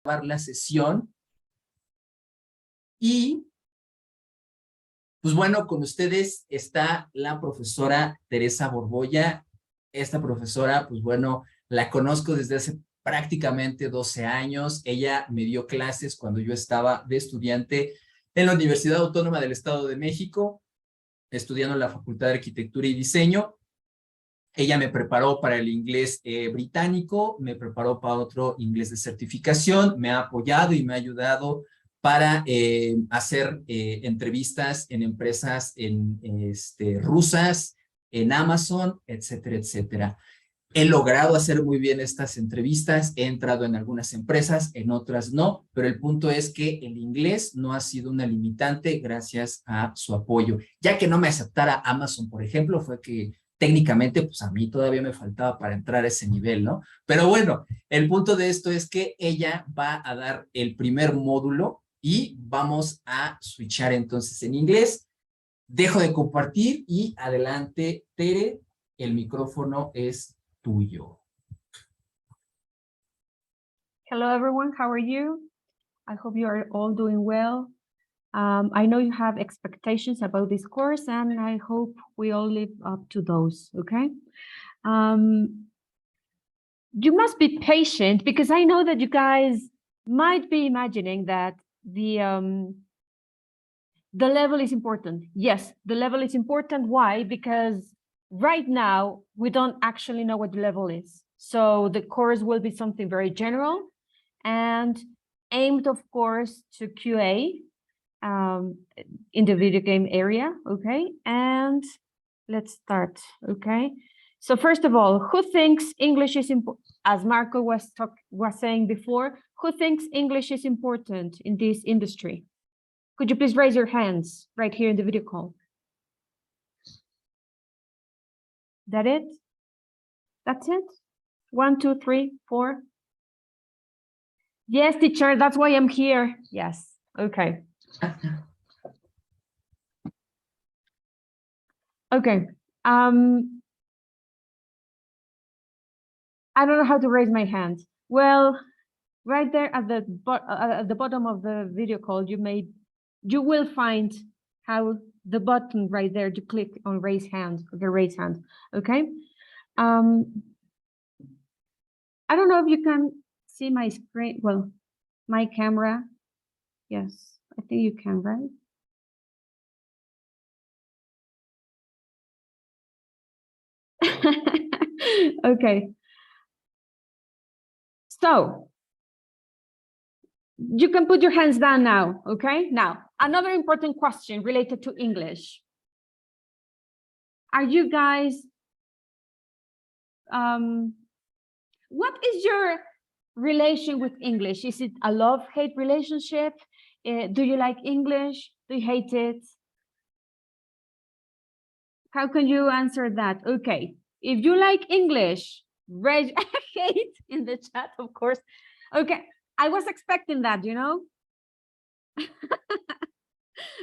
la sesión. Y, pues bueno, con ustedes está la profesora Teresa Borbolla. Esta profesora, pues bueno, la conozco desde hace prácticamente 12 años. Ella me dio clases cuando yo estaba de estudiante en la Universidad Autónoma del Estado de México, estudiando en la Facultad de Arquitectura y Diseño. Ella me preparó para el inglés británico, me preparó para otro inglés de certificación, me ha apoyado y me ha ayudado para hacer entrevistas en empresas rusas, en Amazon, etcétera, etcétera. He logrado hacer muy bien estas entrevistas, he entrado en algunas empresas, en otras no, pero el punto es que el inglés no ha sido una limitante gracias a su apoyo. Ya que no me aceptara Amazon, por ejemplo, fue que técnicamente, pues a mí todavía me faltaba para entrar a ese nivel, ¿no? Pero bueno, el punto de esto es que ella va a dar el primer módulo y vamos a switchar entonces en inglés. Dejo de compartir y adelante, Tere, el micrófono es tuyo. Hello, everyone. How are you? I hope you are all doing well. I know you have expectations about this course, and I hope we all live up to those, okay? You must be patient because I know that you guys might be imagining that the level is important. Yes, the level is important. Why? Because right now, we don't actually know what the level is. So the course will be something very general and aimed, of course, to QA in the video game area, okay? And let's start, okay? So first of all, who thinks English is important? As Marco was saying before, who thinks English is important in this industry? Could you please raise your hands right here in the video call? That it? That's it? 1, 2, 3, 4. Yes, teacher, that's why I'm here. Yes, okay. Okay. I don't know how to raise my hand. Well, right there at the bottom of the video call, you will find how the button right there to click on raise hand. Okay, raise hand. Okay. I don't know if you can see my screen. Well, my camera. Yes, I think you can, right? Okay. So you can put your hands down now, okay? Now, another important question related to English. Are you guys, what is your relation with English? Is it a love-hate relationship? Do you like English? Do you hate it? How can you answer that? Okay, if you like English, raise hate in the chat, of course. Okay, I was expecting that, you know?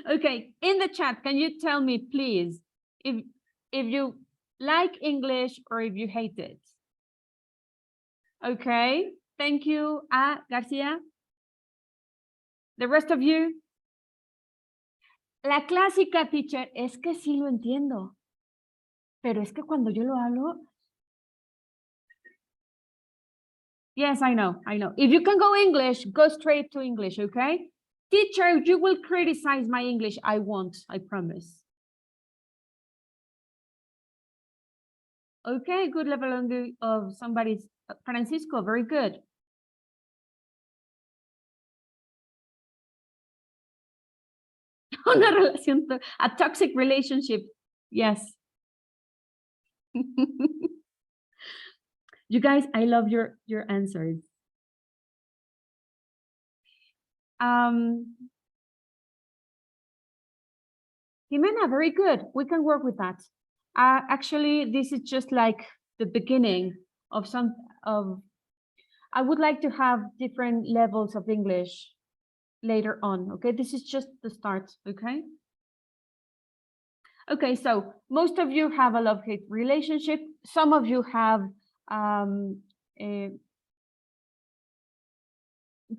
Okay, in the chat, can you tell me, please, if you like English or if you hate it? Okay, thank you, Garcia. The rest of you? La clásica, teacher, es que sí lo entiendo, pero es que cuando yo lo hablo. Yes, I know. If you can go English, go straight to English, okay? Teacher, you will criticize my English. I won't, I promise. Okay, good level of somebody's, Francisco, very good. Una relación, a toxic relationship, yes. You guys, I love your answers. Jimena, very good. We can work with that. Actually, this is just like the beginning of I would like to have different levels of English later on, okay? This is just the start, okay? Okay, so most of you have a love-hate relationship. Some of you have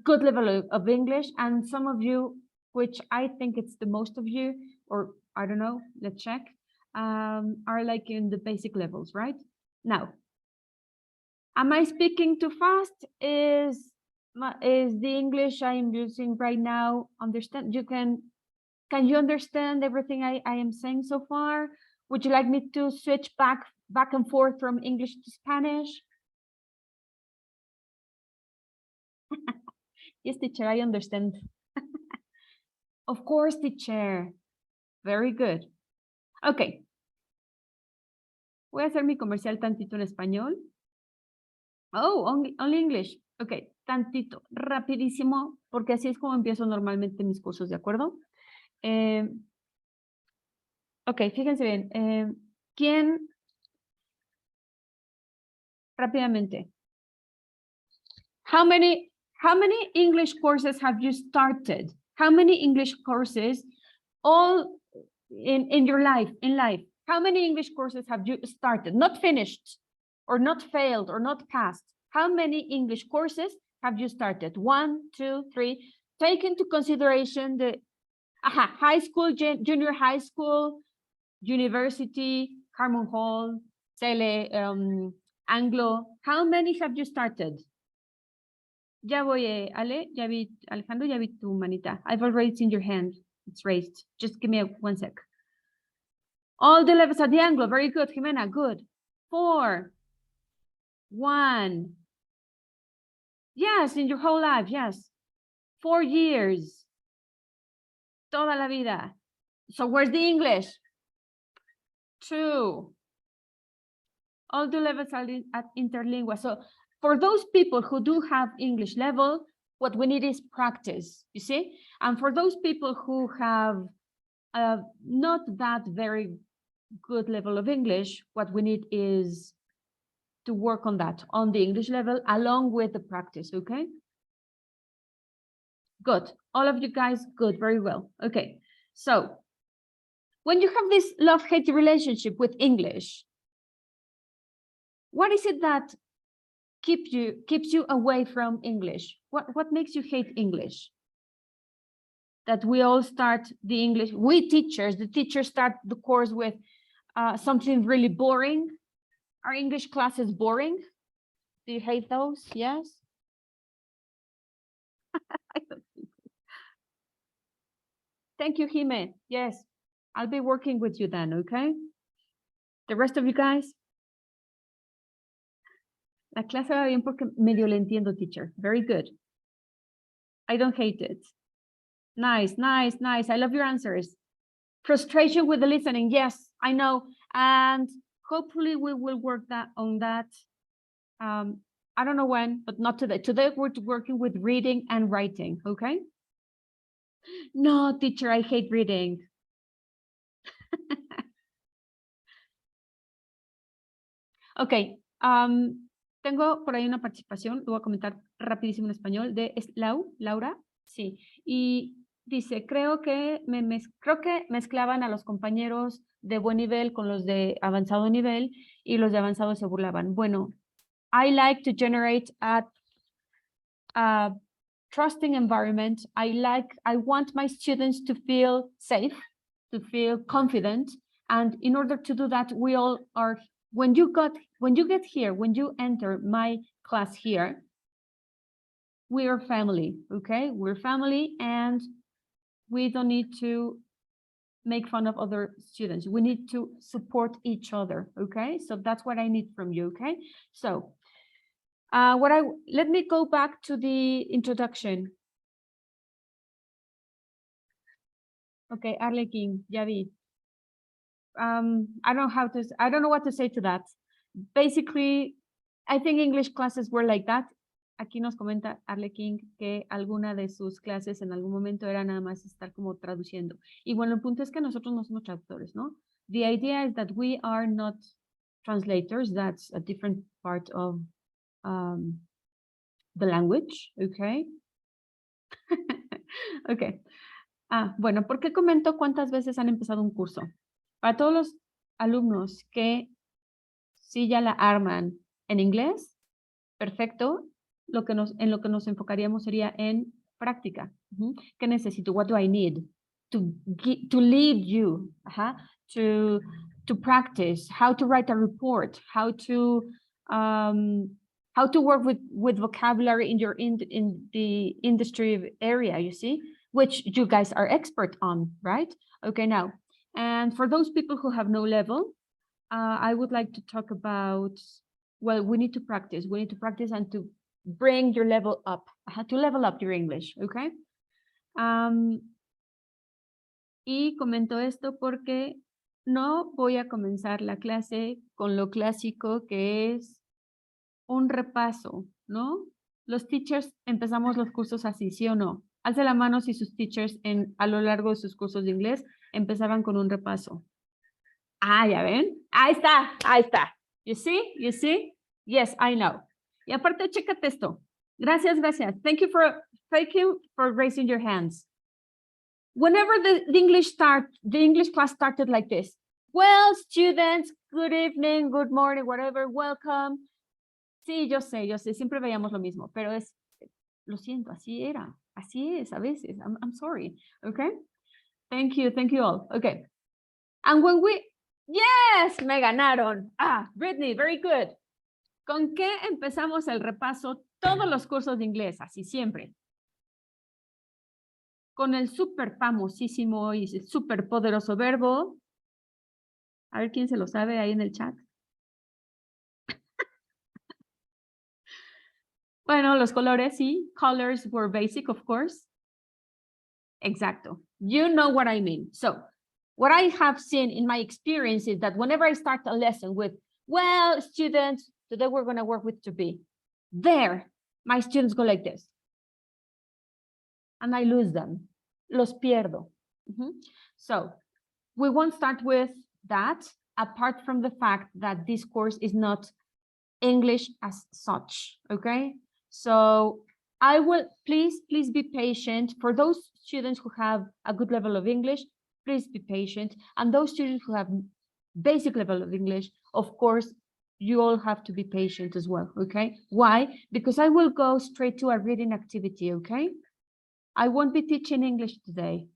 good level of English, and some of you, which I think it's the most of you, or I don't know, let's check, are like in the basic levels, right? Now, am I speaking too fast? Is the English I'm using right now understand? Can you understand everything I am saying so far? Would you like me to switch back and forth from English to Spanish? Yes, teacher, I understand. Of course, teacher. Very good. Okay. Voy a hacer mi comercial tantito en español. Oh, only English. Ok, tantito, rapidísimo, porque así es como empiezo normalmente mis cursos, ¿de acuerdo? Ok, fíjense bien. ¿Quién? Rápidamente. How many English courses have you started? How many English courses all in your life, How many English courses have you started? Not finished, or not failed, or not passed. How many English courses have you started? 1, 2, 3. Take into consideration the high school, junior high school, university, Carmon Hall, Cele, Anglo. How many have you started? Ya voy, Ale, ya vi, Alejandro, ya vi tu manita. I've already seen your hand. It's raised. Just give me 1 sec. All the levels at the Anglo. Very good, Jimena. Good. 4, 1. Yes, in your whole life. Yes. 4 years. Toda la vida. So where's the English? 2. All the levels are at interlingua. So for those people who do have English level, what we need is practice, you see? And for those people who have not that very good level of English, what we need is to work on that, on the English level, along with the practice, okay? Good. All of you guys, good, very well. Okay, so when you have this love-hate relationship with English, what is it that keeps you away from English? What makes you hate English? That we all start the English, we teachers, the teachers start the course with something really boring. Are English classes boring? Do you hate those? Yes? I don't think so. Thank you, Jime. Yes, I'll be working with you then, okay? The rest of you guys? La clase va bien porque medio le entiendo, teacher. Very good. I don't hate it. Nice, nice, nice. I love your answers. Frustration with the listening. Yes, I know. And hopefully we will work on that. I don't know when, but not today. Today we're working with reading and writing, okay? No, teacher, I hate reading. Ok, tengo por ahí una participación, lo voy a comentar rapidísimo en español, de Laura, sí, y dice, creo que mezclaban a los compañeros de buen nivel con los de avanzado nivel y los de avanzado se burlaban. Bueno, I like to generate a trusting environment. I want my students to feel safe, to feel confident, and in order to do that, we all are. When you get here, when you enter my class here, we are family, okay? We're family, and we don't need to make fun of other students. We need to support each other, okay? So that's what I need from you, okay? So let me go back to the introduction. Okay, Arlequín, ya vi. I don't know what to say to that. Basically, I think English classes were like that. Aquí nos comenta Arlequín que alguna de sus clases en algún momento era nada más estar como traduciendo. Y bueno, el punto es que nosotros no somos traductores, ¿no? The idea is that we are not translators. That's a different part of the language, okay? Okay. Bueno, ¿por qué comento cuántas veces han empezado un curso? Para todos los alumnos que sí ya la arman en inglés, perfecto. en lo que nos enfocaríamos sería en práctica. ¿Qué necesito? What do I need to lead you? To practice, how to write a report, how to work with vocabulary in the industry area, you see, which you guys are expert on, right? Okay, now, and for those people who have no level, I would like to talk about, well, we need to practice and to bring your level up, to level up your English, okay? Y comento esto porque no voy a comenzar la clase con lo clásico que es un repaso, ¿no? Los teachers empezamos los cursos así, ¿sí o no? Alce la mano si sus teachers a lo largo de sus cursos de inglés empezaban con un repaso. Ah, ¿ya ven? Ahí está. You see? Yes, I know. Y aparte, chécate esto. Gracias. Thank you for raising your hands. Whenever the English class started like this. Well, students, good evening, good morning, whatever, welcome. Sí, yo sé, siempre veíamos lo mismo, pero lo siento, así es a veces. I'm sorry, okay? Thank you all, okay. And when yes, me ganaron. Brittany, very good. ¿Con qué empezamos el repaso todos los cursos de inglés? Así siempre. Con el súper famosísimo y súper poderoso verbo. A ver quién se lo sabe ahí en el chat. Bueno, los colores, sí. Colors were basic, of course. Exacto. You know what I mean. So, what I have seen in my experience is that whenever I start a lesson with, well, students, today we're going to work with to be. There, my students go like this. And I lose them. Los pierdo. So, we won't start with that, apart from the fact that this course is not English as such, okay? So I will, please be patient. For those students who have a good level of English, please be patient. And those students who have basic level of English, of course, you all have to be patient as well, okay? Why? Because I will go straight to a reading activity, okay? I won't be teaching English today.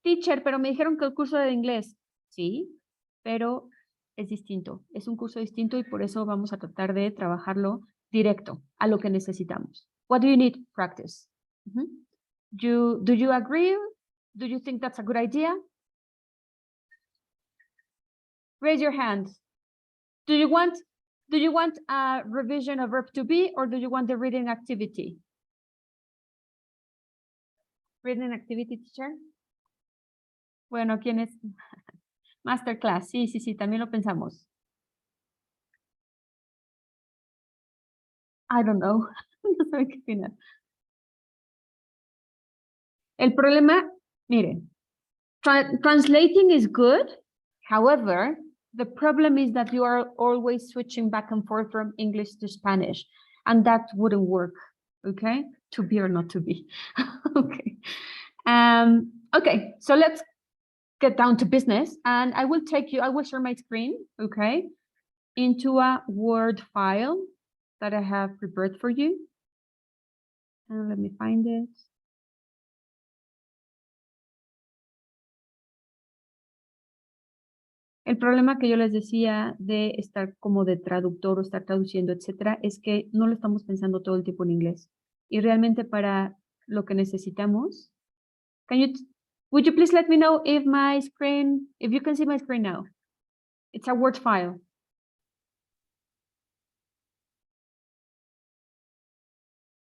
Teacher, pero me dijeron que el curso de inglés. Sí, pero es distinto. Es un curso distinto y por eso vamos a tratar de trabajarlo directo a lo que necesitamos. What do you need? Practice. Do you agree? Do you think that's a good idea? Raise your hand. Do you want a revision of verb to be, or do you want the reading activity? Reading activity, teacher. Bueno, ¿quién es? Masterclass, sí, también lo pensamos. I don't know. No sé qué opinar. El problema, miren, translating is good. However, the problem is that you are always switching back and forth from English to Spanish, and that wouldn't work, okay? To be or not to be, okay. Okay, so let's get down to business, and I will share my screen, okay, into a Word file that I have prepared for you. And let me find it. El problema que yo les decía de estar como de traductor o estar traduciendo, etcétera, es que no lo estamos pensando todo el tiempo en inglés. Y realmente para lo que necesitamos, would you please let me know if you can see my screen now? It's a Word file.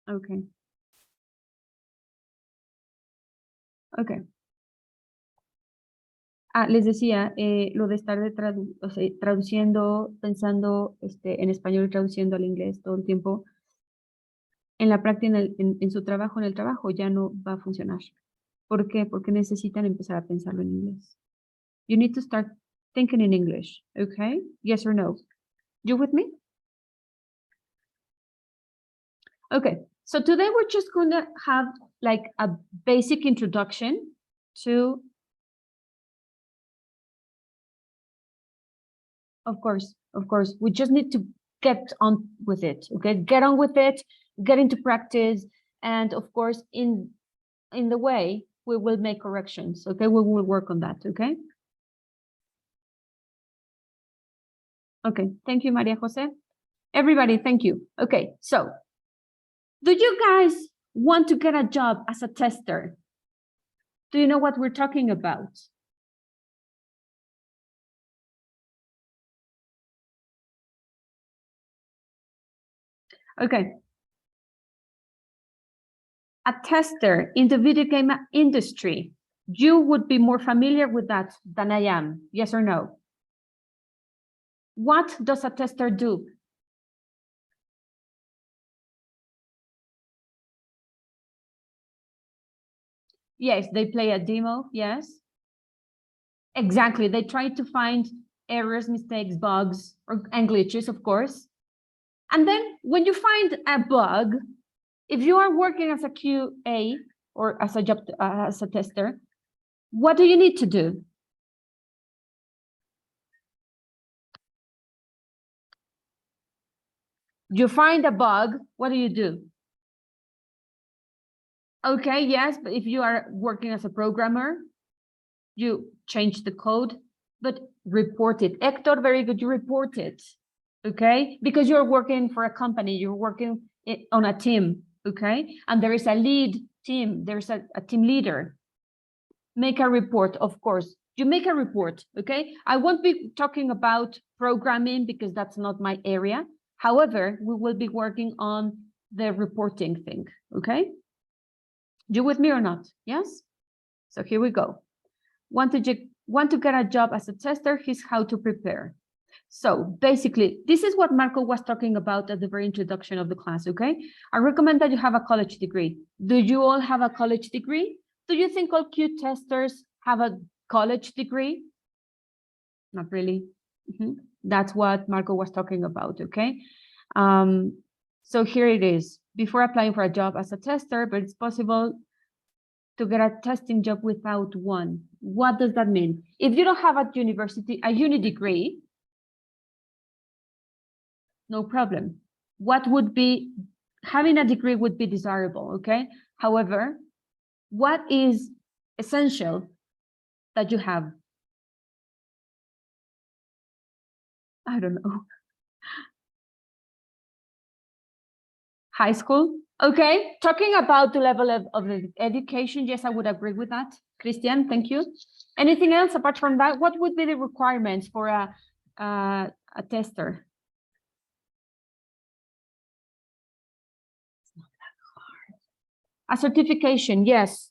Okay. Okay. Les decía, lo de estar traduciendo, pensando en español y traduciendo al inglés todo el tiempo, en la práctica, en su trabajo, en el trabajo, ya no va a funcionar. ¿Por qué? Porque necesitan empezar a pensarlo en inglés. You need to start thinking in English, okay? Yes or no? You with me? Okay, so today we're just going to have like a basic introduction to, of course, we just need to get on with it, okay? Get on with it, get into practice, and of course, in the way, we will make corrections, okay? We will work on that, okay? Okay, thank you, Maria Jose. Everybody, thank you. Okay, so do you guys want to get a job as a tester? Do you know what we're talking about? Okay. A tester in the video game industry, you would be more familiar with that than I am, yes or no? What does a tester do? Yes, they play a demo, yes. Exactly, they try to find errors, mistakes, bugs, and glitches, of course. And then when you find a bug, if you are working as a QA or as a tester, what do you need to do? You find a bug, what do? Okay, yes, but if you are working as a programmer, you change the code, but report it. Hector, very good, you report it, okay? Because you're working for a company, you're working on a team, okay? And there is a lead team, there's a team leader. Make a report, of course. You make a report, okay? I won't be talking about programming because that's not my area. However, we will be working on the reporting thing, okay? You with me or not? Yes? So here we go. Want to get a job as a tester? Here's how to prepare. So basically, this is what Marco was talking about at the very introduction of the class, okay? I recommend that you have a college degree. Do you all have a college degree? Do you think all Q testers have a college degree? Not really. That's what Marco was talking about, okay? So here it is. Before applying for a job as a tester, but it's possible to get a testing job without one. What does that mean? If you don't have at university a uni degree, no problem. What would be, having a degree would be desirable, okay? However, what is essential that you have? I don't know. High school? Okay, talking about the level of the education, yes, I would agree with that. Christian, thank you. Anything else apart from that? What would be the requirements for a tester? A certification, yes.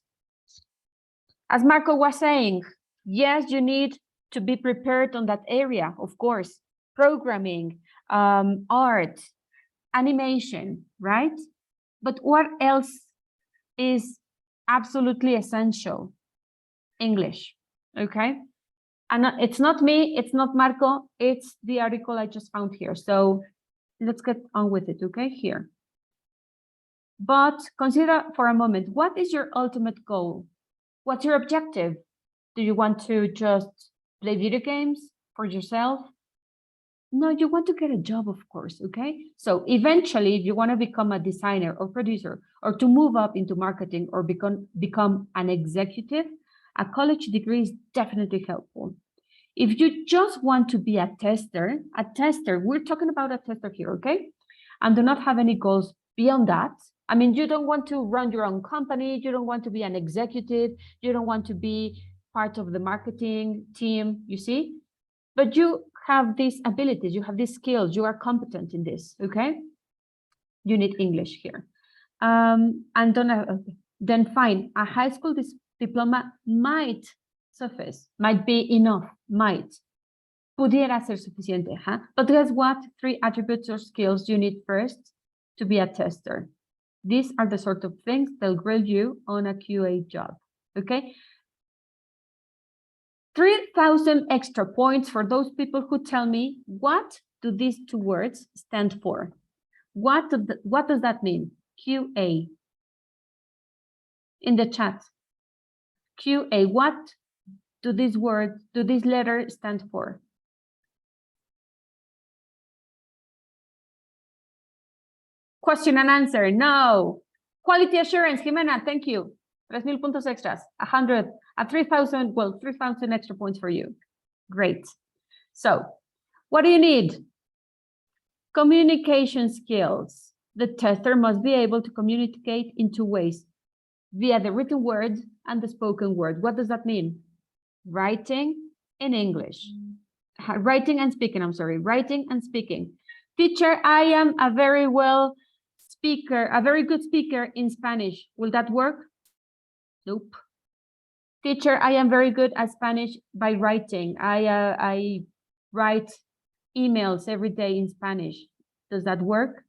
As Marco was saying, yes, you need to be prepared on that area, of course. Programming, art, animation, right? But what else is absolutely essential? English, okay? And it's not me, it's not Marco, it's the article I just found here. So let's get on with it, okay, here. But consider for a moment, what is your ultimate goal? What's your objective? Do you want to just play video games for yourself? No, you want to get a job, of course, okay? So eventually, if you want to become a designer or producer, or to move up into marketing or become an executive, a college degree is definitely helpful. If you just want to be a tester, we're talking about a tester here, okay? And do not have any goals beyond that. I mean, you don't want to run your own company, you don't want to be an executive, you don't want to be part of the marketing team, you see? But you have these abilities, you have these skills, you are competent in this, okay? You need English here. And then fine, a high school diploma might suffice, might be enough, might. Pudiera ser suficiente, huh? But guess what? 3 attributes or skills you need first to be a tester. These are the sort of things they'll grill you on a QA job, okay? 3,000 extra points for those people who tell me, what do these 2 words stand for? What does that mean? QA. In the chat. QA, what do these letters stand for? Question and answer, no. Quality assurance, Jimena, thank you. 3,000 puntos extras, 100, 3,000, well, 3,000 extra points for you. Great. So, what do you need? Communication skills. The tester must be able to communicate in two ways, via the written word and the spoken word. What does that mean? Writing in English. Writing and speaking, I'm sorry, writing and speaking. Teacher, I am a very good speaker in Spanish. Will that work? Nope. Teacher, I am very good at Spanish by writing. I write emails every day in Spanish. Does that work?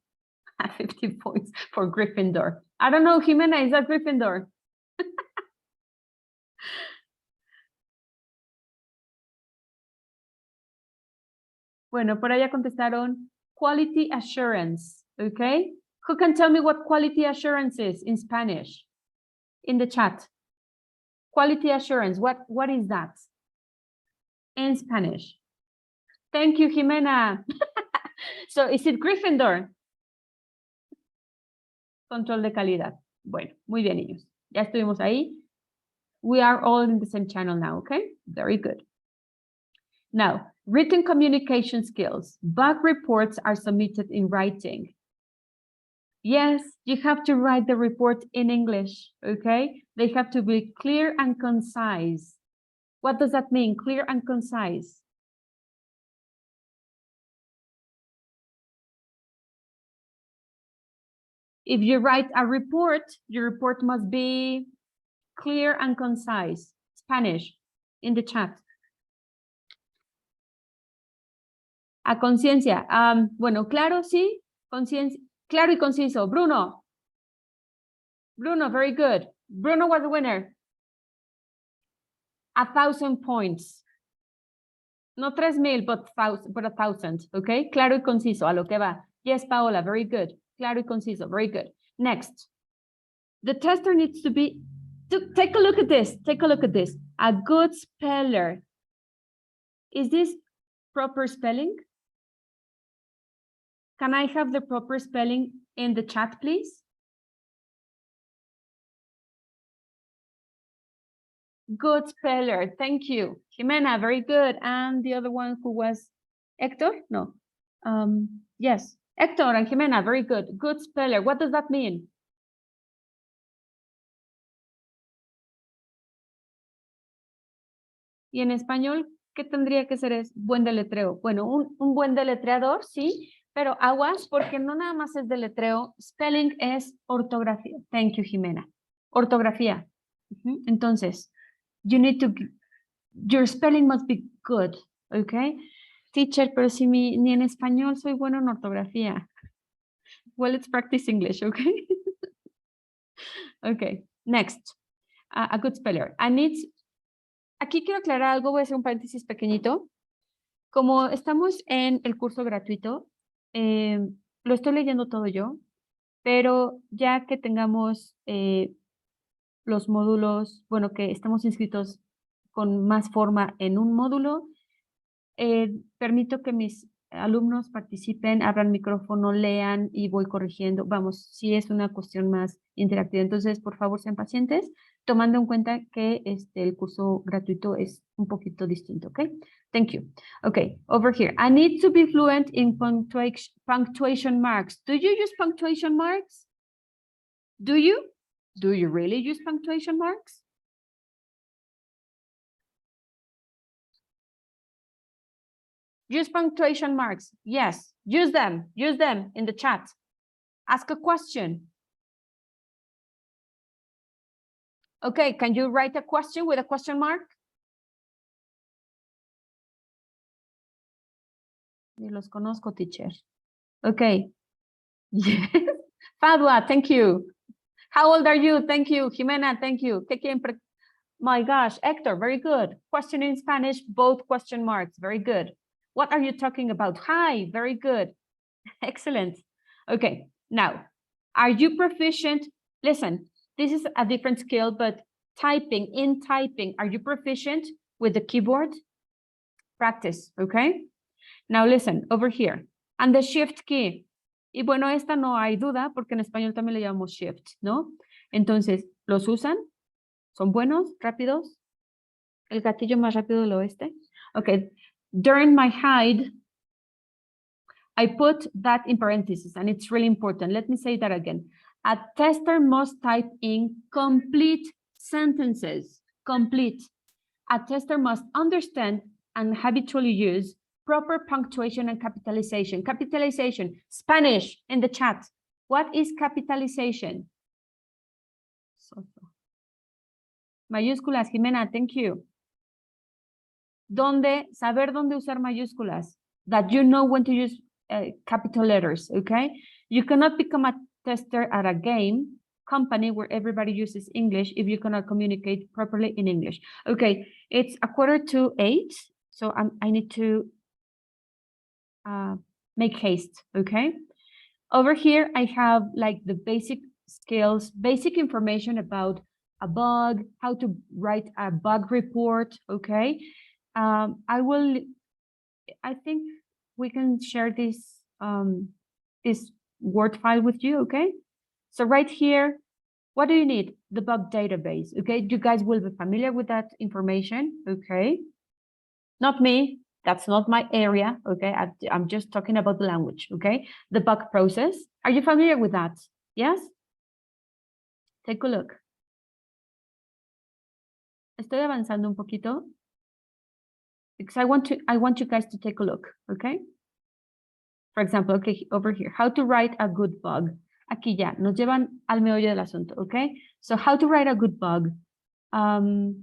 50 points for Gryffindor. I don't know, Jimena, is that Gryffindor? Bueno, por allá contestaron quality assurance, okay? Who can tell me what quality assurance is in Spanish? In the chat. Quality assurance, what is that? In Spanish. Thank you, Jimena. So, is it Gryffindor? Control de calidad. Bueno, muy bien, niños. Ya estuvimos ahí. We are all in the same channel now, okay? Very good. Now, written communication skills. Bug reports are submitted in writing. Yes, you have to write the report in English, okay? They have to be clear and concise. What does that mean, clear and concise? If you write a report, your report must be clear and concise. Spanish, in the chat. A conciencia. Bueno, claro, sí. Conciencia. Claro y conciso. Bruno. Bruno, very good. Bruno was the winner. 1,000 points. No 3,000, but 1,000. Okay. Claro y conciso. A lo que va. Yes, Paola, very good. Claro y conciso. Very good. Next. The tester needs to be. Take a look at this. Take a look at this. A good speller. Is this proper spelling? Can I have the proper spelling in the chat, please? Good speller, thank you. Jimena, very good. And the other one who was Hector? No. Yes, Hector and Jimena, very good. Good speller, what does that mean? Y en español, ¿qué tendría que ser? Es buen deletreo. Bueno, un buen deletreador, sí. Pero aguas, porque no nada más es deletreo, spelling es ortografía. Thank you, Jimena. Ortografía. Entonces, your spelling must be good, okay? Teacher, pero si ni en español soy bueno en ortografía. Well, let's practice English, okay? Okay, next. A good speller. Aquí quiero aclarar algo, voy a hacer un paréntesis pequeñito. Como estamos en el curso gratuito, lo estoy leyendo todo yo, pero ya que tengamos los módulos, bueno, que estamos inscritos con más forma en un módulo, permito que mis alumnos participen, abran micrófono, lean y voy corrigiendo. Vamos, si es una cuestión más interactiva. Entonces, por favor, sean pacientes, tomando en cuenta que el curso gratuito es un poquito distinto, ¿ok? Thank you. Okay, over here. I need to be fluent in punctuation marks. Do you use punctuation marks? Do you? Do you really use punctuation marks? Use punctuation marks. Yes, use them. Use them in the chat. Ask a question. Okay, can you write a question with a question mark? Ni los conozco, teacher. Okay. Yes. Fadwa, thank you. How old are you? Thank you. Jimena, thank you. My gosh, Hector, very good. Question in Spanish, both question marks. Very good. What are you talking about? Hi, very good. Excellent. Okay, now, are you proficient? Listen, this is a different skill, but in typing, are you proficient with the keyboard? Practice, okay? Now listen, over here. And the shift key. Y bueno, esta no hay duda porque en español también le llamamos shift, ¿no? Entonces, ¿los usan? ¿Son buenos? ¿Rápidos? ¿El gatillo más rápido del oeste? Okay. During my hide, I put that in parentheses, and it's really important. Let me say that again. A tester must type in complete sentences. Complete. A tester must understand and habitually use proper punctuation and capitalization. Capitalization, Spanish in the chat. What is capitalization? Mayúsculas, Jimena, thank you. Saber dónde usar mayúsculas. That you know when to use capital letters, okay? You cannot become a tester at a game company where everybody uses English if you cannot communicate properly in English. Okay, it's 7:45, so I need to make haste, okay? Over here, I have like the basic skills, basic information about a bug, how to write a bug report, okay? I think we can share this Word file with you, okay? So right here, what do you need? The bug database, okay? You guys will be familiar with that information, okay? Not me, that's not my area, okay? I'm just talking about the language, okay? The bug process, are you familiar with that? Yes? Take a look. Estoy avanzando un poquito because I want you guys to take a look, okay? For example, okay, over here, how to write a good bug. Aquí ya, nos llevan al meollo del asunto, okay? So how to write a good bug. The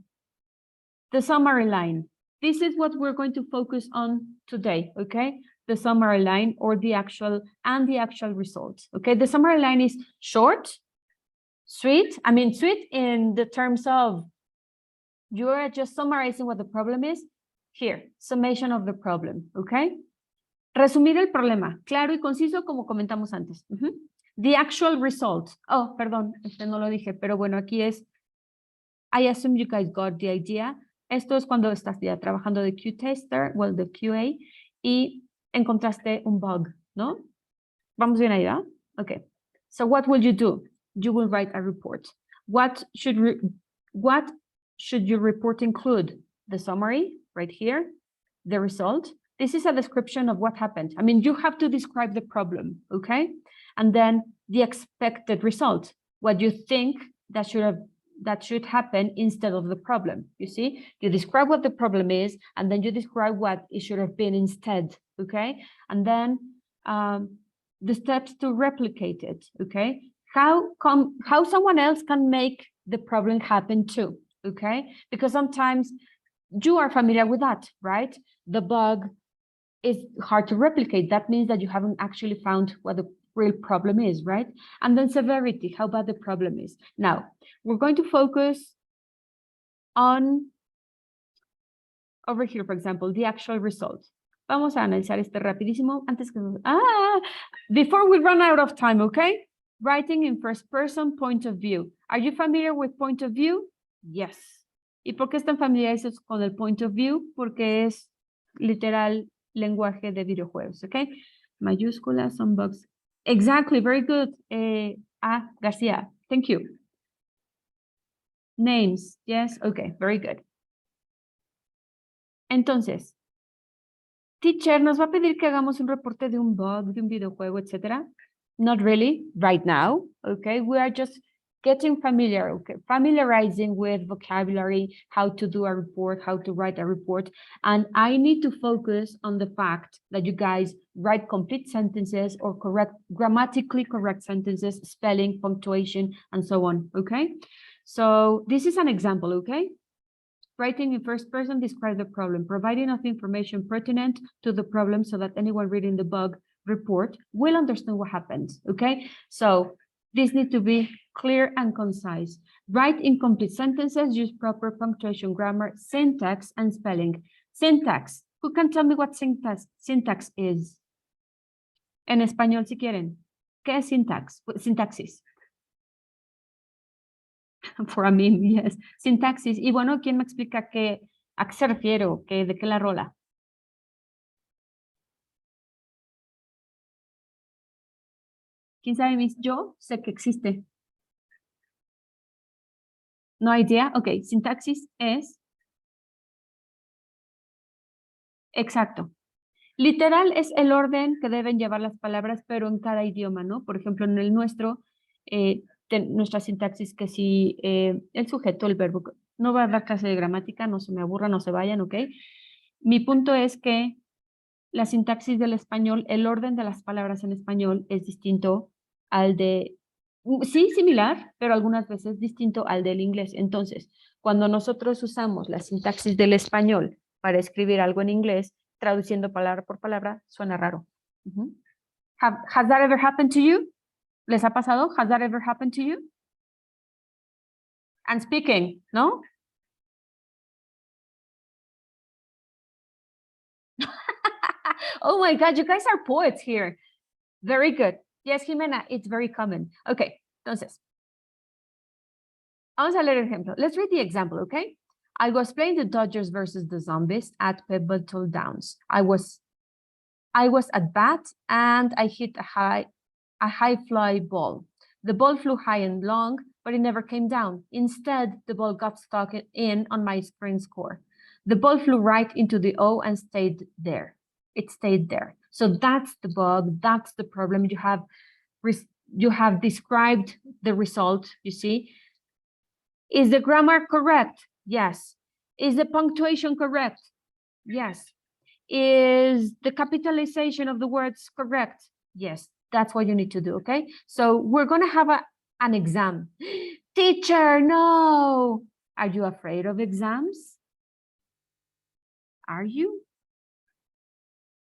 summary line. This is what we're going to focus on today, okay? The summary line or the actual results, okay? The summary line is short, sweet. I mean, sweet in the terms of you are just summarizing what the problem is. Here, summation of the problem, okay? Resumir el problema, claro y conciso como comentamos antes. The actual result. Oh, perdón, no lo dije, pero bueno, aquí es, I assume you guys got the idea. Esto es cuando estás ya trabajando de Q-tester, well, de QA, y encontraste un bug, ¿no? ¿Vamos bien ahí, ¿verdad? Okay. So what will you do? You will write a report. What should your report include? The summary, right here, the result. This is a description of what happened. I mean, you have to describe the problem, okay? And then the expected result, what you think that should happen instead of the problem. You see, you describe what the problem is, and then you describe what it should have been instead, okay? And then the steps to replicate it, okay? How someone else can make the problem happen too, okay? Because sometimes you are familiar with that, right? The bug is hard to replicate. That means that you haven't actually found what the real problem is, right? And then severity, how bad the problem is. Now, we're going to focus on, over here, for example, the actual result. Vamos a analizar este rapidísimo antes que... before we run out of time, okay? Writing in first person point of view. Are you familiar with point of view? Yes. ¿Y por qué están familiarizados con el point of view? Porque es literal lenguaje de videojuegos, okay? Mayúsculas, son bugs. Exactly, very good. Garcia, thank you. Names, yes, okay, very good. Entonces, teacher, ¿nos va a pedir que hagamos un reporte de un bug, de un videojuego, etcétera? Not really, right now, okay? We are just getting familiar, okay? Familiarizing with vocabulary, how to do a report, how to write a report. And I need to focus on the fact that you guys write complete sentences or grammatically correct sentences, spelling, punctuation, and so on, okay? So this is an example, okay? Writing in first person, describe the problem, providing enough information pertinent to the problem so that anyone reading the bug report will understand what happened, okay? So this needs to be clear and concise. Write incomplete sentences, use proper punctuation, grammar, syntax, and spelling. Syntax. Who can tell me what syntax is? En español, si quieren. ¿Qué es syntax? Sintaxis. For a meme, yes. Sintaxis. Y bueno, ¿quién me explica a qué se refiere? ¿De qué la rola? ¿Quién sabe, Miss? Yo sé que existe. No idea. Ok, sintaxis es... Exacto. Literal es el orden que deben llevar las palabras, pero en cada idioma, ¿no? Por ejemplo, en el nuestro, nuestra sintaxis que si el sujeto, el verbo, no va a dar clase de gramática, no se me aburra, no se vayan, ¿ok? Mi punto es que la sintaxis del español, el orden de las palabras en español es distinto al de, sí, similar, pero algunas veces distinto al del inglés. Entonces, cuando nosotros usamos la sintaxis del español para escribir algo en inglés, traduciendo palabra por palabra, suena raro. Has that ever happened to you? ¿Les ha pasado? Has that ever happened to you? And speaking, ¿no? Oh my God, you guys are poets here. Very good. Yes, Jimena, it's very common. Okay, entonces, vamos a leer el ejemplo. Let's read the example, okay? I was playing the Dodgers versus the Zombies at Pebble Downs. I was at bat and I hit a high fly ball. The ball flew high and long, but it never came down. Instead, the ball got stuck in on my screen score. The ball flew right into the O and stayed there. It stayed there. So that's the bug. That's the problem. You have described the result, you see. Is the grammar correct? Yes. Is the punctuation correct? Yes. Is the capitalization of the words correct? Yes. That's what you need to do, okay? So we're going to have an exam. Teacher, no. Are you afraid of exams? Are you?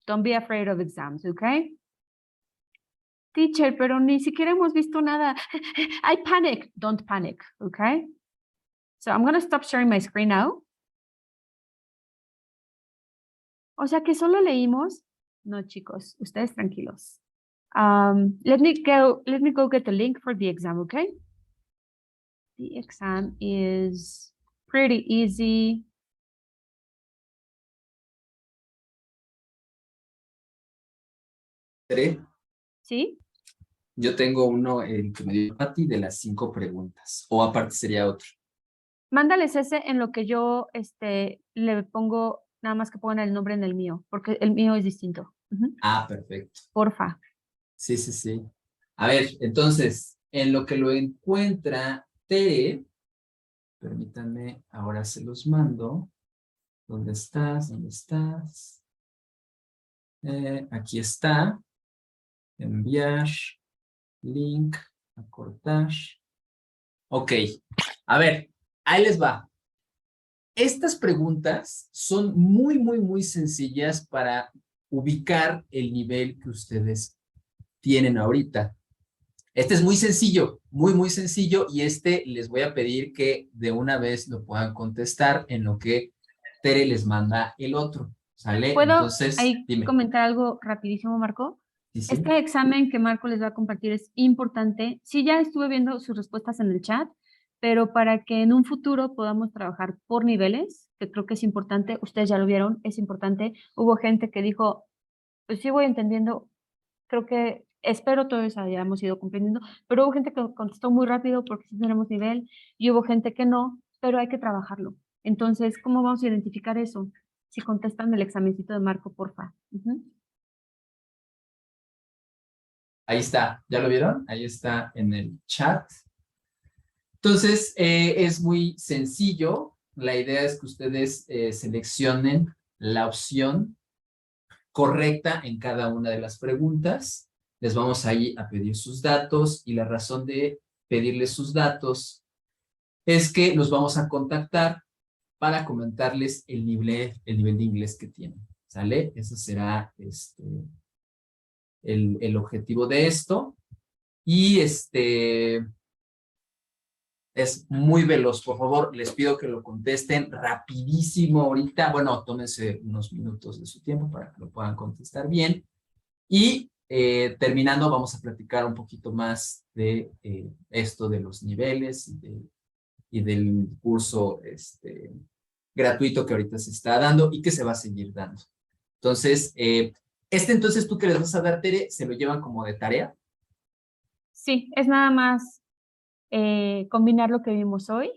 Don't be afraid of exams, okay? Teacher, pero ni siquiera hemos visto nada. I panic. Don't panic, okay? So I'm going to stop sharing my screen now. O sea que solo leímos. No, chicos, ustedes tranquilos. Let me go get the link for the exam, okay? The exam is pretty easy. ¿Sí? Yo tengo uno que me dio Pati de las 5 preguntas, o aparte sería otro. Mándales ese en lo que yo le pongo, nada más que pongan el nombre en el mío, porque el mío es distinto. Ah, perfecto. Porfa. Sí, sí, sí. A ver, entonces, en lo que lo encuentra Tere, permítanme, ahora se los mando. ¿Dónde estás? ¿Dónde estás? Aquí está. Enviar. Link. Acortar. Ok. A ver, ahí les va. Estas preguntas son muy sencillas para ubicar el nivel que ustedes tienen ahorita. Este es muy sencillo, muy sencillo, y les voy a pedir que de una vez lo puedan contestar en lo que Tere les manda el otro, ¿sale? ¿Puedo Entonces, ahí dime. comentar algo rapidísimo, Marco? Sí, sí. Este examen que Marco les va a compartir es importante. Sí, ya estuve viendo sus respuestas en el chat, pero para que en un futuro podamos trabajar por niveles, que creo que es importante, ustedes ya lo vieron, es importante. Hubo gente que dijo, pues sí voy entendiendo, creo que espero todos hayamos ido comprendiendo, pero hubo gente que contestó muy rápido porque sí tenemos nivel, y hubo gente que no, pero hay que trabajarlo. Entonces, ¿cómo vamos a identificar eso? Si contestan el examencito de Marco, porfa. Ahí está, ¿ya lo vieron? Ahí está en el chat. Entonces, es muy sencillo. La idea es que ustedes seleccionen la opción correcta en cada una de las preguntas. Les vamos ahí a pedir sus datos, y la razón de pedirles sus datos es que los vamos a contactar para comentarles el nivel de inglés que tienen, ¿sale? Ese será el objetivo de esto. Y es muy veloz. Por favor, les pido que lo contesten rapidísimo ahorita. Bueno, tómense unos minutos de su tiempo para que lo puedan contestar bien. Y terminando, vamos a platicar un poquito más de esto de los niveles y del curso gratuito que ahorita se está dando y que se va a seguir dando. Entonces, entonces tú que les vas a dar, Tere, ¿se lo llevan como de tarea? Sí, es nada más combinar lo que vimos hoy.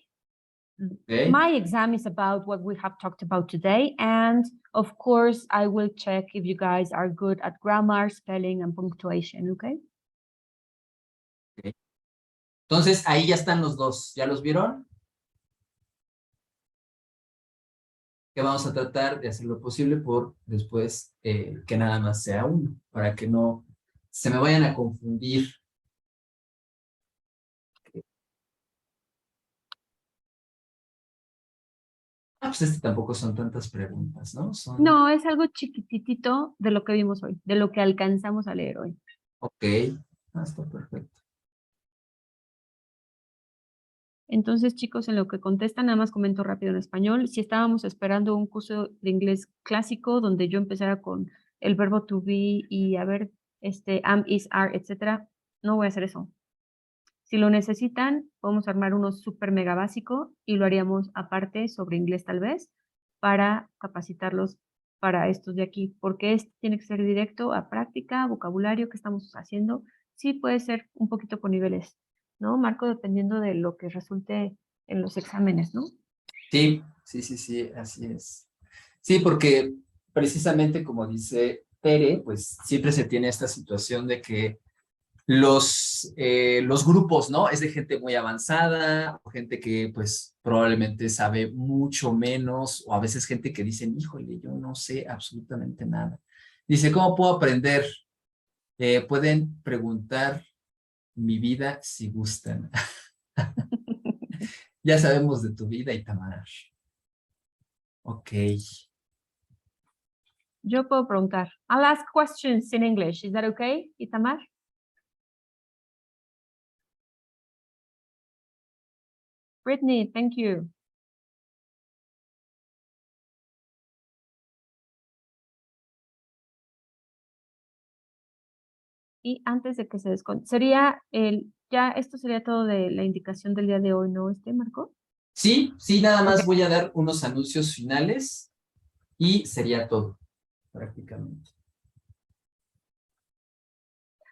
Okay. My exam is about what we have talked about today, and of course, I will check if you guys are good at grammar, spelling, and punctuation, okay? Entonces, ahí ya están los dos. ¿Ya los vieron? Que vamos a tratar de hacer lo posible por después que nada más sea uno, para que no se me vayan a confundir. Pues este tampoco son tantas preguntas, ¿no? No, es algo chiquititito de lo que vimos hoy, de lo que alcanzamos a leer hoy. Ok, está perfecto. Entonces, chicos, en lo que contestan, nada más comento rápido en español. Si estábamos esperando un curso de inglés clásico donde yo empezara con el verbo to be y a ver, am, is, are, etcétera, no voy a hacer eso. Si lo necesitan, podemos armar uno súper mega básico y lo haríamos aparte sobre inglés tal vez para capacitarlos para estos de aquí, porque este tiene que ser directo a práctica, vocabulario que estamos haciendo. Sí puede ser un poquito con niveles, ¿no, Marco? Dependiendo de lo que resulte en los exámenes, ¿no? Sí, así es. Sí, porque precisamente como dice Tere, pues siempre se tiene esta situación de que los grupos, ¿no? Es de gente muy avanzada, o gente que pues probablemente sabe mucho menos, o a veces gente que dicen, híjole, yo no sé absolutamente nada. Dice, ¿cómo puedo aprender? Pueden preguntar mi vida si gustan. Ya sabemos de tu vida, Itamar. Ok. Yo puedo preguntar. I'll ask questions in English. Is that okay, Itamar? Brittany, thank you. Y antes de que se desconecte, esto sería todo de la indicación del día de hoy, ¿no, Marco? Sí, nada más voy a dar unos anuncios finales y sería todo, prácticamente.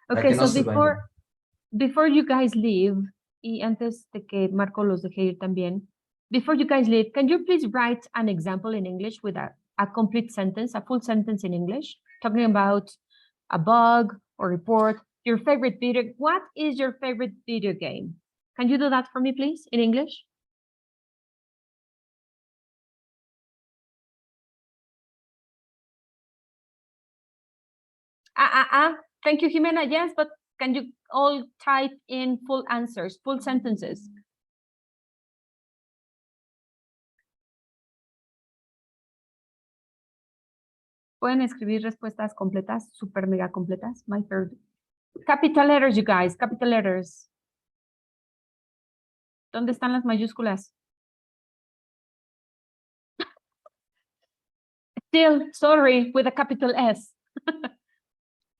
Okay, no so before you guys leave, y antes de que Marco los deje ir también, before you guys leave, can you please write an example in English with a complete sentence, a full sentence in English, talking about a bug or report, your favorite what is your favorite video game? Can you do that for me, please, in English? Thank you, Jimena. Yes, but can you all type in full answers, full sentences? Pueden escribir respuestas completas, super mega completas. My third. Capital letters, you guys, capital letters. ¿Dónde están las mayúsculas? Still, sorry, with a capital S.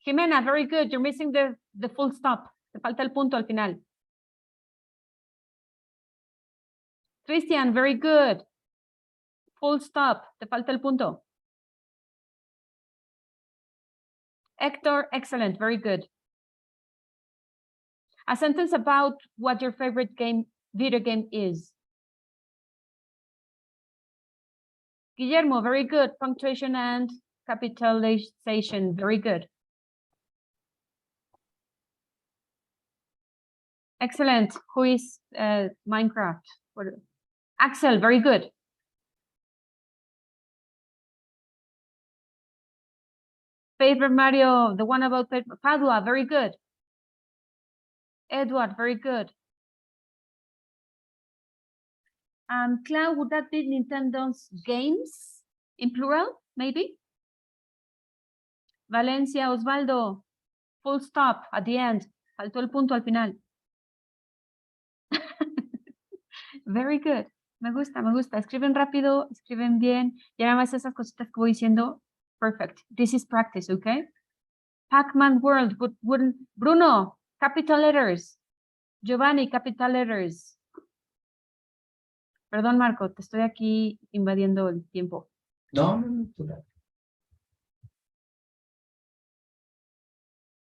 Jimena, very good. You're missing the full stop. Te falta el punto al final. Christian, very good. Full stop. Te falta el punto. Hector, excellent. Very good. A sentence about what your favorite video game is. Guillermo, very good. Punctuation and capitalization, very good. Excellent. Who is Minecraft? Axel, very good. Paper Mario, the one about Padua, very good. Edward, very good. Cloud, would that be Nintendo's games in plural, maybe? Valencia, Osvaldo, full stop at the end. Faltó el punto al final. Very good. Me gusta, me gusta. Escriben rápido, escriben bien. Y nada más esas cositas que voy diciendo. Perfect. This is practice, okay? Pac-Man World, Bruno, capital letters. Giovanni, capital letters. Perdón, Marco, te estoy aquí invadiendo el tiempo. No.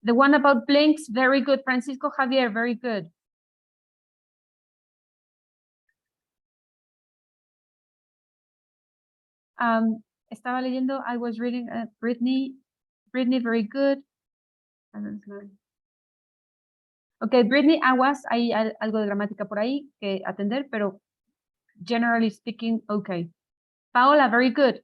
The one about blinks, very good. Francisco Javier, very good. Estaba leyendo, I was reading Brittany, very good. Ok, Brittany, aguas, hay algo de gramática por ahí que atender, pero generally speaking, okay. Paola, very good.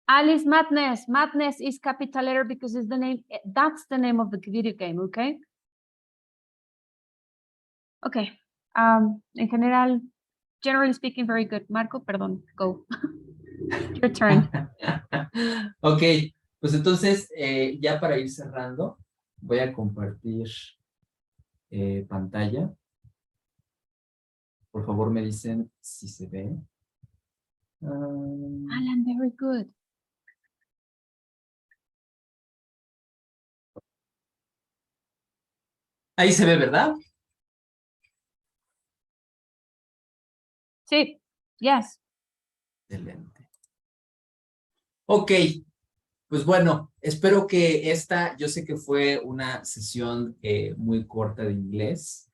Alice, Madness. Madness is capital letter because it's the name, that's the name of the video game, okay? Okay. En general, generally speaking, very good. Marco, perdón, go. Your turn. Ok, pues entonces, ya para ir cerrando, voy a compartir pantalla. Por favor, me dicen si se ve. Alan, very good. Ahí se ve, ¿verdad? Sí, yes. Excelente. Ok, pues bueno, espero que yo sé que fue una sesión muy corta de inglés.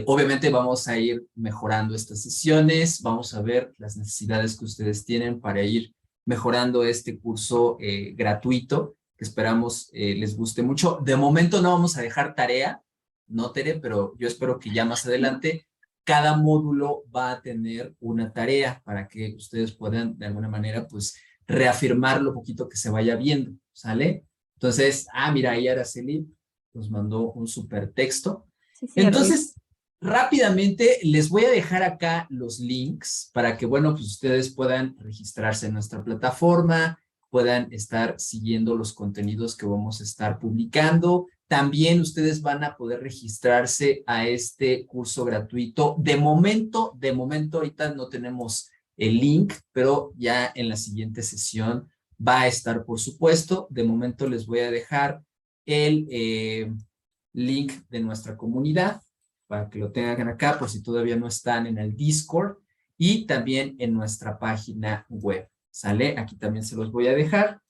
Obviamente vamos a ir mejorando estas sesiones, vamos a ver las necesidades que ustedes tienen para ir mejorando este curso gratuito, que esperamos les guste mucho. De momento no vamos a dejar tarea, no Tere, pero yo espero que ya más adelante cada módulo va a tener una tarea para que ustedes puedan de alguna manera pues reafirmar lo poquito que se vaya viendo, ¿sale? Entonces, mira, ahí Araceli nos mandó un súper texto. Sí, Entonces, rápidamente les voy a dejar acá los links para que, bueno, pues ustedes puedan registrarse en nuestra plataforma, puedan estar siguiendo los contenidos que vamos a estar publicando. También ustedes van a poder registrarse a este curso gratuito. De momento, ahorita no tenemos el link, pero ya en la siguiente sesión va a estar, por supuesto. De momento les voy a dejar el link de nuestra comunidad para que lo tengan acá por si todavía no están en el Discord y también en nuestra página web. ¿Sale? Aquí también se los voy a dejar.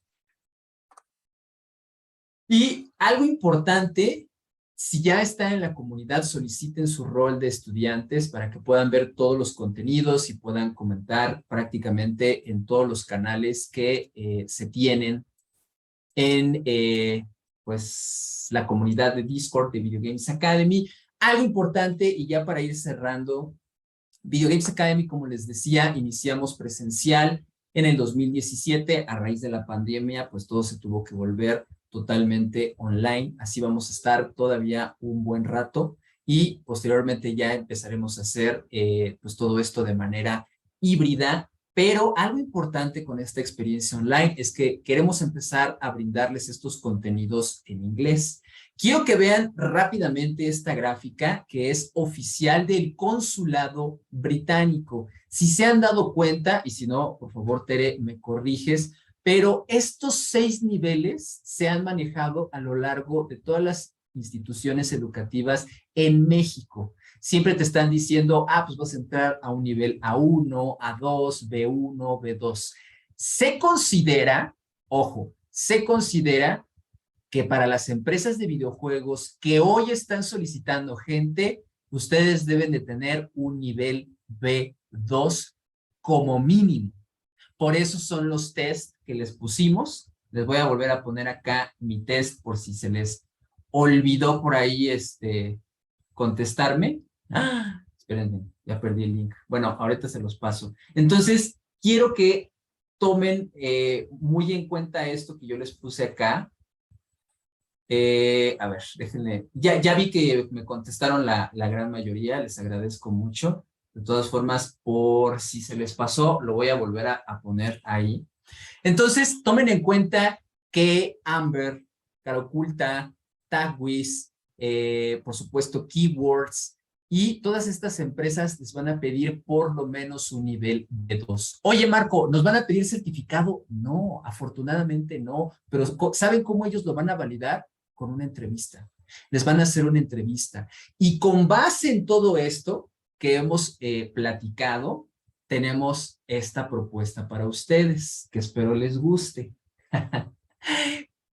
Y algo importante, si ya están en la comunidad, soliciten su rol de estudiantes para que puedan ver todos los contenidos y puedan comentar prácticamente en todos los canales que se tienen en pues la comunidad de Discord de Videogames Academy. Algo importante, y ya para ir cerrando, Videogames Academy, como les decía, iniciamos presencial en el 2017. A raíz de la pandemia, pues todo se tuvo que volver totalmente online. Así vamos a estar todavía un buen rato y posteriormente ya empezaremos a hacer pues todo esto de manera híbrida. Pero algo importante con esta experiencia online es que queremos empezar a brindarles estos contenidos en inglés. Quiero que vean rápidamente esta gráfica que es oficial del Consulado Británico. Si se han dado cuenta, y si no, por favor, Tere, me corriges, pero estos 6 niveles se han manejado a lo largo de todas las instituciones educativas en México. Siempre te están diciendo, pues vas a entrar a un nivel A1, A2, B1, B2. Se considera, ojo, se considera que para las empresas de videojuegos que hoy están solicitando gente, ustedes deben de tener un nivel B2 como mínimo. Por eso son los tests que les pusimos. Les voy a volver a poner acá mi test por si se les olvidó por ahí contestarme. Espérenme, ya perdí el link. Bueno, ahorita se los paso. Entonces, quiero que tomen muy en cuenta esto que yo les puse acá. A ver, déjenme. Ya vi que me contestaron la gran mayoría, les agradezco mucho. De todas formas, por si se les pasó, lo voy a volver a poner ahí. Entonces, tomen en cuenta que Amber, Cara Oculta, Tagwiz, por supuesto, Keywords, y todas estas empresas les van a pedir por lo menos un nivel B2. Oye, Marco, ¿nos van a pedir certificado? No, afortunadamente no, pero ¿saben cómo ellos lo van a validar? Con una entrevista. Les van a hacer una entrevista. Y con base en todo esto que hemos platicado, tenemos esta propuesta para ustedes, que espero les guste.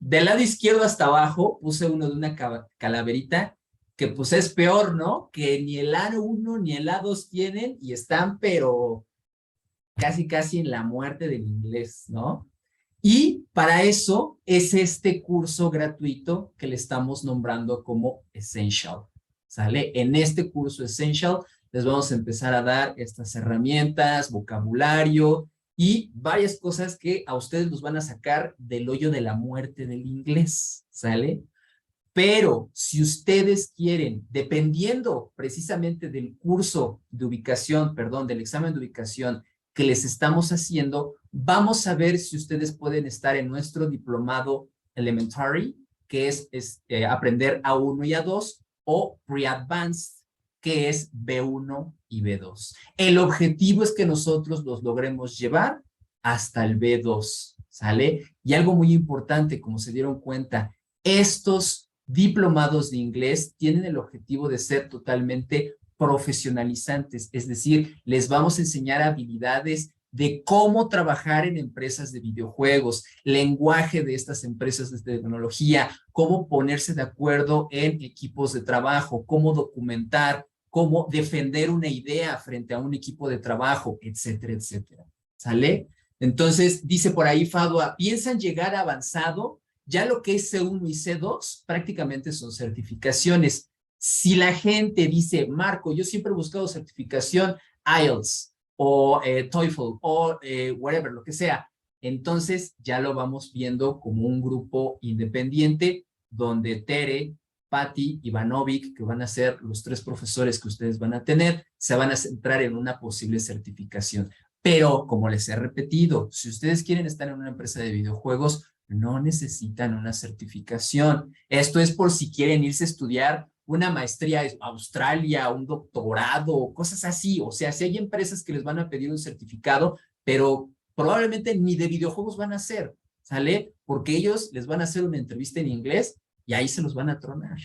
Del lado izquierdo hasta abajo puse uno de una calaverita que pues es peor, ¿no? Que ni el A1 ni el A2 tienen y están pero casi en la muerte del inglés, ¿no? Y para eso es este curso gratuito que le estamos nombrando como Essential, ¿sale? En este curso Essential les vamos a empezar a dar estas herramientas, vocabulario y varias cosas que a ustedes los van a sacar del hoyo de la muerte del inglés, ¿sale? Pero si ustedes quieren, dependiendo precisamente del curso de ubicación, perdón, del examen de ubicación que les estamos haciendo, vamos a ver si ustedes pueden estar en nuestro diplomado elementary, que es aprender A1 y A2, o pre-advanced, que es B1 y B2. El objetivo es que nosotros los logremos llevar hasta el B2, ¿sale? Y algo muy importante, como se dieron cuenta, estos diplomados de inglés tienen el objetivo de ser totalmente profesionalizantes, es decir, les vamos a enseñar habilidades de cómo trabajar en empresas de videojuegos, lenguaje de estas empresas de tecnología, cómo ponerse de acuerdo en equipos de trabajo, cómo documentar, cómo defender una idea frente a un equipo de trabajo, etcétera, etcétera. ¿Sale? Entonces, dice por ahí Fadua, ¿piensan llegar a avanzado? Ya lo que es C1 y C2 prácticamente son certificaciones. Si la gente dice, Marco, yo siempre he buscado certificación IELTS o TOEFL o whatever, lo que sea, entonces ya lo vamos viendo como un grupo independiente donde Tere, Patti y Ivanovic, que van a ser los 3 profesores que ustedes van a tener, se van a centrar en una posible certificación. Pero, como les he repetido, si ustedes quieren estar en una empresa de videojuegos, no necesitan una certificación. Esto es por si quieren irse a estudiar una maestría a Australia, un doctorado, cosas así. O sea, si hay empresas que les van a pedir un certificado, pero probablemente ni de videojuegos van a hacer, ¿sale? Porque ellos les van a hacer una entrevista en inglés y ahí se los van a tronar.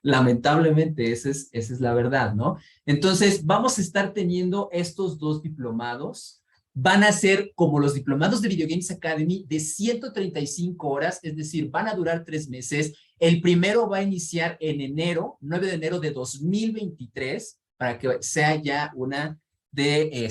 Lamentablemente, esa es la verdad, ¿no? Entonces, vamos a estar teniendo estos 2 diplomados. Van a ser como los diplomados de Videogames Academy de 135 horas, es decir, van a durar 3 meses. El primero va a iniciar en enero, 9 de enero de 2023, para que sea ya una de,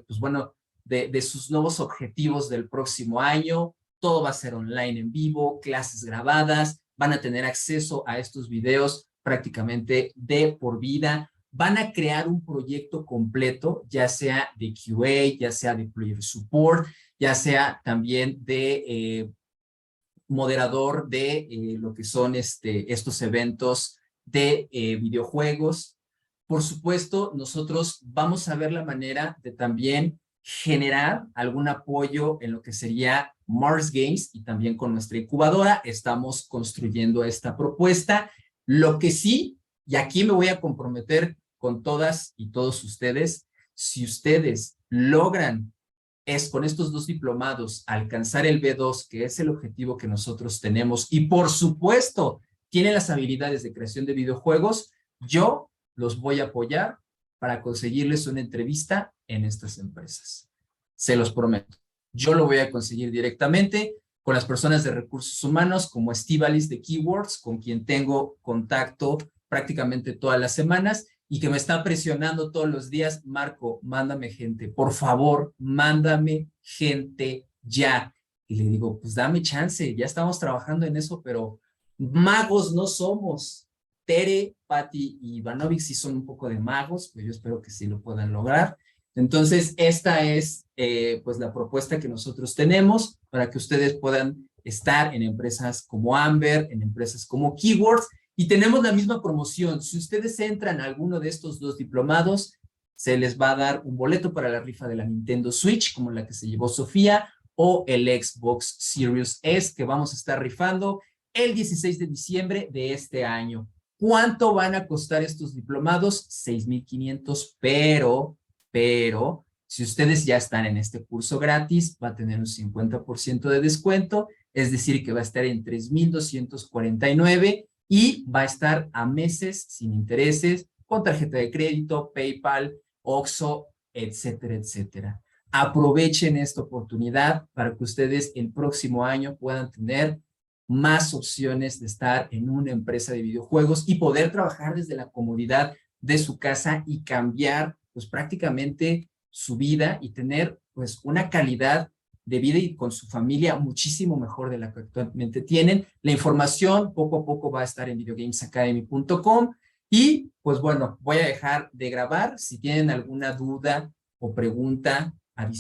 pues bueno, de sus nuevos objetivos del próximo año. Todo va a ser online en vivo, clases grabadas, van a tener acceso a estos videos prácticamente de por vida. Van a crear un proyecto completo, ya sea de QA, ya sea de player support, ya sea también de moderador de lo que son estos eventos de videojuegos. Por supuesto, nosotros vamos a ver la manera de también generar algún apoyo en lo que sería Mars Games y también con nuestra incubadora estamos construyendo esta propuesta. Lo que sí, y aquí me voy a comprometer con todas y todos ustedes, si ustedes logran con estos 2 diplomados alcanzar el B2, que es el objetivo que nosotros tenemos, y por supuesto tienen las habilidades de creación de videojuegos, yo los voy a apoyar para conseguirles una entrevista en estas empresas. Se los prometo. Yo lo voy a conseguir directamente con las personas de recursos humanos como Estivalis de Keywords, con quien tengo contacto prácticamente todas las semanas y que me está presionando todos los días, Marco, mándame gente, por favor, mándame gente ya. Y le digo, pues dame chance, ya estamos trabajando en eso, pero magos no somos. Tere, Patti y Ivanovic sí son un poco de magos, pues yo espero que sí lo puedan lograr. Entonces, esta es pues la propuesta que nosotros tenemos para que ustedes puedan estar en empresas como Amber, en empresas como Keywords, y tenemos la misma promoción. Si ustedes entran a alguno de estos 2 diplomados, se les va a dar un boleto para la rifa de la Nintendo Switch, como la que se llevó Sofía, o el Xbox Series S, que vamos a estar rifando el 16 de diciembre de este año. ¿Cuánto van a costar estos diplomados? 6,500, pero, si ustedes ya están en este curso gratis, va a tener un 50% de descuento, es decir, que va a estar en 3,249 y va a estar a meses sin intereses, con tarjeta de crédito, PayPal, Oxxo, etcétera, etcétera. Aprovechen esta oportunidad para que ustedes el próximo año puedan tener más opciones de estar en una empresa de videojuegos y poder trabajar desde la comodidad de su casa y cambiar pues prácticamente su vida y tener pues una calidad de vida y con su familia muchísimo mejor de la que actualmente tienen. La información poco a poco va a estar en videogamesacademy.com y pues bueno, voy a dejar de grabar. Si tienen alguna duda o pregunta adicional,